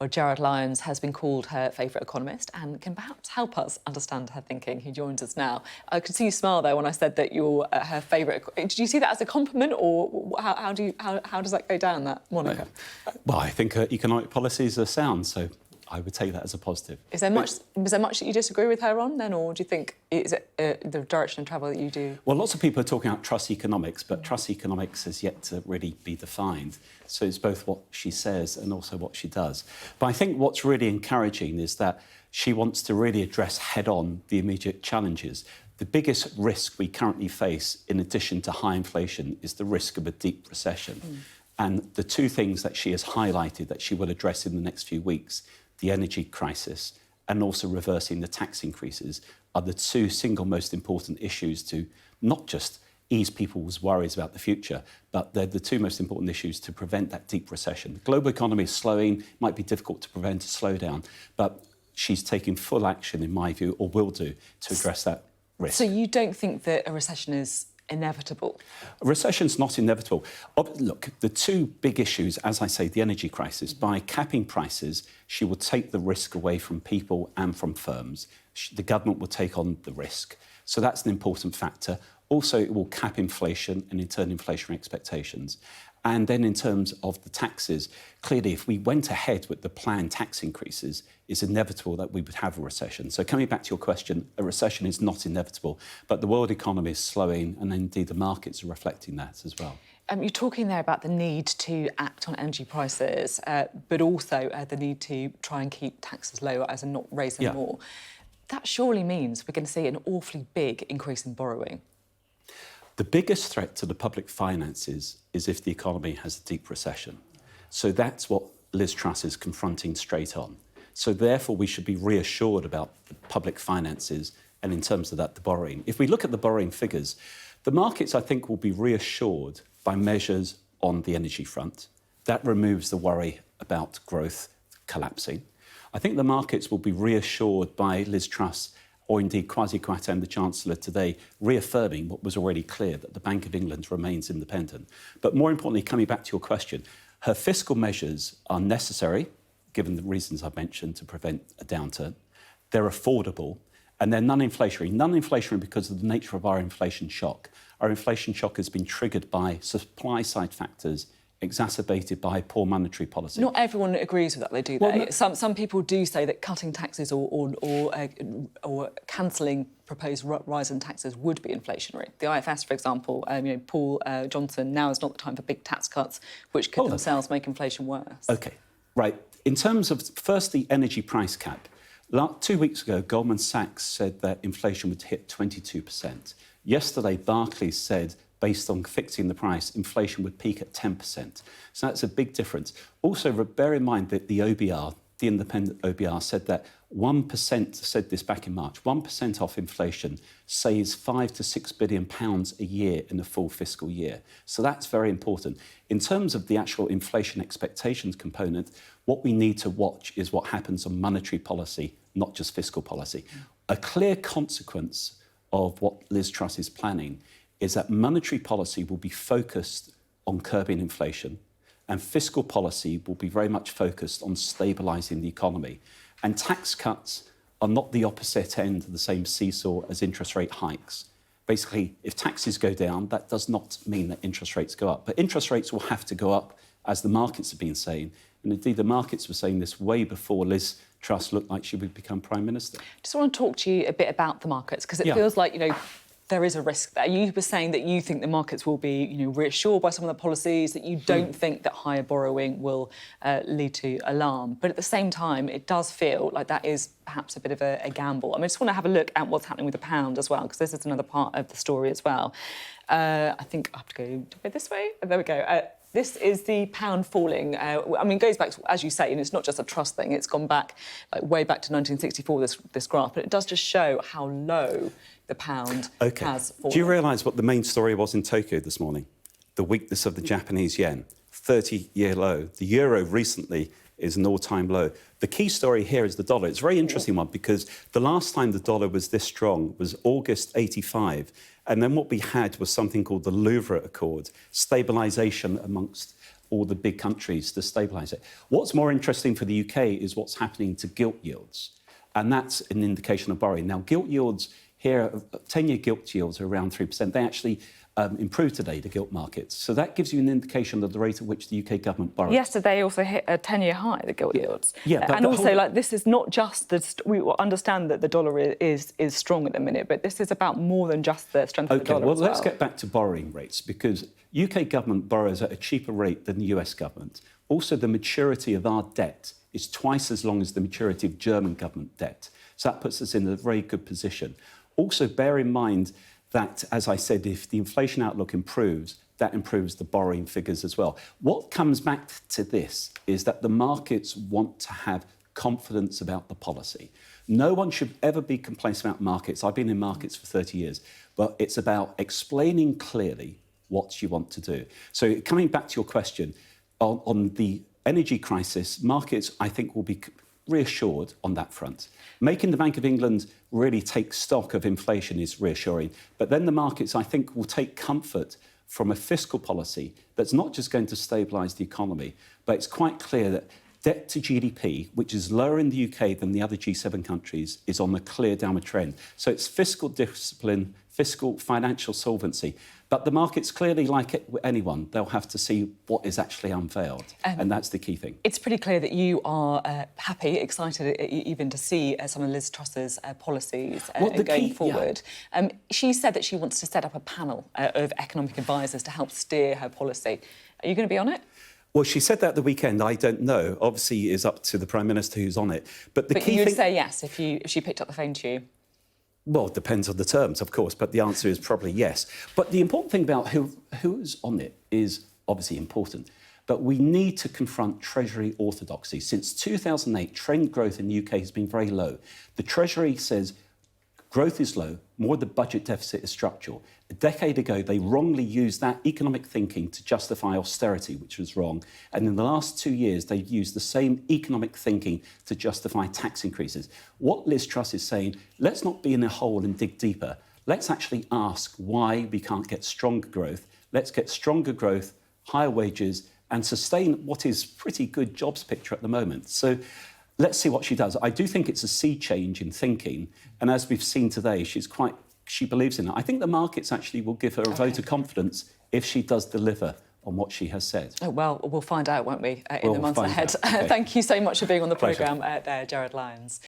Well, Gerard Lyons has been called her favourite economist and can perhaps help us understand her thinking. He joins us now. I could see you smile there when I said that you're her favourite. Did you see that as a compliment, or how does that go down, that moniker? Well, I think economic policies are sound, so I would take that as a positive. Is there much that you disagree with her on then, or do you think is it the direction of travel that you do? Well, lots of people are talking about Truss economics, but Truss economics has yet to really be defined. So it's both what she says and also what she does. But I think what's really encouraging is that she wants to really address head-on the immediate challenges. The biggest risk we currently face, in addition to high inflation, is the risk of a deep recession. And the two things that she has highlighted that she will address in the next few weeks, the energy crisis and also reversing the tax increases, are the two single most important issues to not just ease people's worries about the future, but they're the two most important issues to prevent that deep recession. The global economy is slowing, might be difficult to prevent a slowdown, but she's taking full action, in my view, or will do, to address that risk. So you don't think that a recession is inevitable? A recession's not inevitable. Look, the two big issues, as I say, the energy crisis. By capping prices, she will take the risk away from people and from firms. The government will take on the risk. So that's an important factor. Also, it will cap inflation and, in turn, inflationary expectations. And then in terms of the taxes, clearly, if we went ahead with the planned tax increases, it's inevitable that we would have a recession. So coming back to your question, a recession is not inevitable, but the world economy is slowing, and indeed the markets are reflecting that as well. You're talking there about the need to act on energy prices, but also the need to try and keep taxes low as in not raise them more. That surely means we're going to see an awfully big increase in borrowing. The biggest threat to the public finances is if the economy has a deep recession. So that's what Liz Truss is confronting straight on. So therefore, we should be reassured about the public finances and, in terms of that, the borrowing. If we look at the borrowing figures, the markets, I think, will be reassured by measures on the energy front. That removes the worry about growth collapsing. I think the markets will be reassured by Liz Truss, or indeed Kwasi Kwarteng, the Chancellor, today, reaffirming what was already clear, that the Bank of England remains independent. But more importantly, coming back to your question, her fiscal measures are necessary, given the reasons I've mentioned, to prevent a downturn. They're affordable, and they're non-inflationary. Non-inflationary because of the nature of our inflation shock. Our inflation shock has been triggered by supply-side factors exacerbated by poor monetary policy. Not everyone agrees with that, they do. Well, some people do say that cutting taxes or cancelling proposed rise in taxes would be inflationary. The IFS, for example, Paul Johnson, now is not the time for big tax cuts, which could themselves make inflation worse. OK, right. In terms of, first, the energy price cap. 2 weeks ago, Goldman Sachs said that inflation would hit 22%. Yesterday, Barclays said, based on fixing the price, inflation would peak at 10%. So that's a big difference. Also, bear in mind that the OBR, the independent OBR, said that 1%, said this back in March, 1% off inflation saves £5 to £6 billion a year in the full fiscal year. So that's very important. In terms of the actual inflation expectations component, what we need to watch is what happens on monetary policy, not just fiscal policy. A clear consequence of what Liz Truss is planning is that monetary policy will be focused on curbing inflation, and fiscal policy will be very much focused on stabilising the economy. And tax cuts are not the opposite end of the same seesaw as interest rate hikes. Basically, if taxes go down, that does not mean that interest rates go up. But interest rates will have to go up, as the markets have been saying. And indeed, the markets were saying this way before Liz Truss looked like she would become Prime Minister. Just want to talk to you a bit about the markets, because it feels like, there is a risk there. You were saying that you think the markets will be, reassured by some of the policies, that you don't think that higher borrowing will lead to alarm. But at the same time, it does feel like that is perhaps a bit of a gamble. I just want to have a look at what's happening with the pound as well, because this is another part of the story as well. I think I have to go this way. There we go. This is the pound falling. It goes back to, as you say, and it's not just a trust thing. It's gone back, way back to 1964, this graph. But it does just show how low the pound has fallen. Do you realise what the main story was in Tokyo this morning? The weakness of the Japanese yen, 30-year low. The euro recently is an all-time low. The key story here is the dollar. It's a very interesting one, because the last time the dollar was this strong was August 85. And then what we had was something called the Louvre Accord, stabilisation amongst all the big countries to stabilise it. What's more interesting for the UK is what's happening to gilt yields, and that's an indication of borrowing. Now, gilt yields here, 10-year gilt yields are around 3%. They actually improved today, the gilt markets. So that gives you an indication of the rate at which the UK government borrows. Yesterday also hit a 10-year high, the gilt yields. Yeah, but and also, this is not just we understand that the dollar is strong at the minute, but this is about more than just the strength of the dollar. Well, let's get back to borrowing rates, because UK government borrows at a cheaper rate than the US government. Also, the maturity of our debt is twice as long as the maturity of German government debt. So that puts us in a very good position. Also, bear in mind that, as I said, if the inflation outlook improves, that improves the borrowing figures as well. What comes back to this is that the markets want to have confidence about the policy. No one should ever be complacent about markets. I've been in markets for 30 years, but it's about explaining clearly what you want to do. So coming back to your question, on the energy crisis, markets, I think, will be reassured on that front. Making the Bank of England really take stock of inflation is reassuring. But then the markets, I think, will take comfort from a fiscal policy that's not just going to stabilise the economy, but it's quite clear that debt to GDP, which is lower in the UK than the other G7 countries, is on a clear downward trend. So it's fiscal discipline, fiscal financial solvency. But the markets clearly, like anyone, they'll have to see what is actually unveiled. And that's the key thing. It's pretty clear that you are happy, excited even to see some of Liz Truss's policies going forward. Yeah. She said that she wants to set up a panel of economic advisors to help steer her policy. Are you going to be on it? Well, she said that the weekend. I don't know. Obviously, it's up to the Prime Minister who's on it. But you'd say yes if she picked up the phone to you? Well, it depends on the terms, of course, but the answer is probably yes. But the important thing about who's on it is obviously important. But we need to confront Treasury orthodoxy. Since 2008, trend growth in the UK has been very low. The Treasury says growth is low, more of the budget deficit is structural. A decade ago, they wrongly used that economic thinking to justify austerity, which was wrong. And in the last 2 years, they've used the same economic thinking to justify tax increases. What Liz Truss is saying, let's not be in a hole and dig deeper. Let's actually ask why we can't get stronger growth. Let's get stronger growth, higher wages, and sustain what is pretty good jobs picture at the moment. So let's see what she does. I do think it's a sea change in thinking. And as we've seen today, she believes in it. I think the markets actually will give her a vote of confidence if she does deliver on what she has said. Oh, well, we'll find out, won't we, in the months ahead. Thank you so much for being on the programme there, Gerard Lyons.